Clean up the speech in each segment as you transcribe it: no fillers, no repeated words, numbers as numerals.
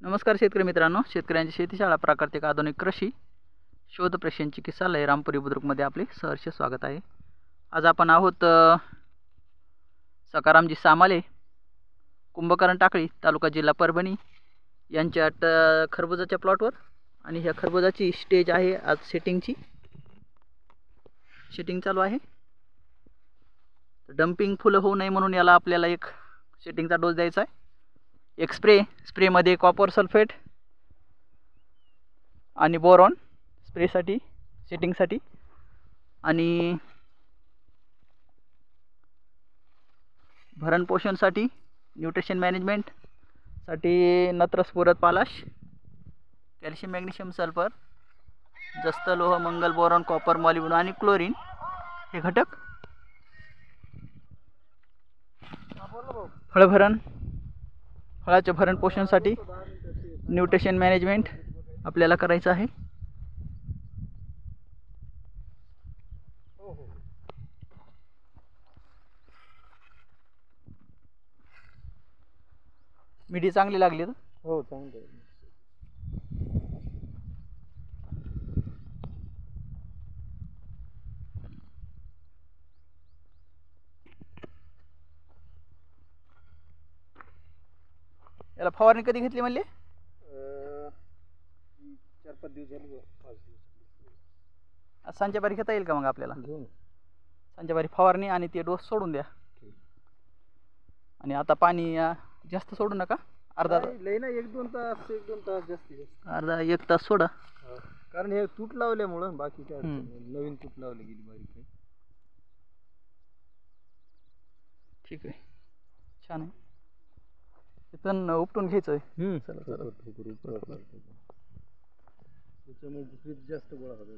नमस्कार शेतकरी मित्रांनो, शेतकऱ्यांची शेतीशाळा प्राकृतिक आधुनिक कृषी शोध प्रशिक्षण चिकित्सालय रामपुरी बुद्रुकमध्ये आपले सहर्ष स्वागत आहे। आज आपण आहोत सकारामजी सामाले, कुंभकर्ण टाकळी, तालुका जिल्हा परभणी यांच्या खरबुजाच्या प्लॉटवर। आणि ह्या खरबुजाची स्टेज आहे आज सेटिंग चालू आहे। डंपिंग फुलं होऊ नये म्हणून याला आपल्याला एक सेटिंगचा डोस द्यायचा आहे। एक स्प्रे मध्ये कॉपर सल्फेट आणि बोरॉन स्प्रेसाठी सेटिंगसाठी, आणि भरण पोषणसाठी न्यूट्रिशन मॅनेजमेंट साठी नत्र स्फुरद पालाश, कॅल्शियम मॅग्नेशियम सल्फर, जस्त लोह मंगल बोरॉन कॉपर मॉलिब्डेनम आणि क्लोरीन हे घटक। फळाच्या भरण पोषणासाठी न्यूट्रिशन मॅनेजमेंट आपल्याला करायचं आहे। मिडी चांगली लागली तर हो चांगलं आहे। याला फवारणी कधी घेतली म्हणले? 4-5 दिवस झाले, 5 दिवस। आज सांच्याबारी घेता येईल का मग आपल्याला? घेऊन सांच्याबारी फवारणी आणि ते डोस सोडून द्या। आणि आता पाणी जास्त सोडू नका, अर्धा लई ना 1-2 तास, 1-2 तास जास्तीत अर्धा 1 तास सोडा, कारण हे तूट लावल्यामुळं बाकी काय नवीन तूट लावली गेली बारीक। ठीक आहे, छान आहे। तण उपटून घ्यायचं। चला त्याच्यामुळे जास्त गोळा होतो।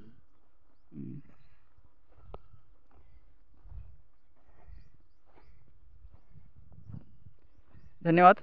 धन्यवाद।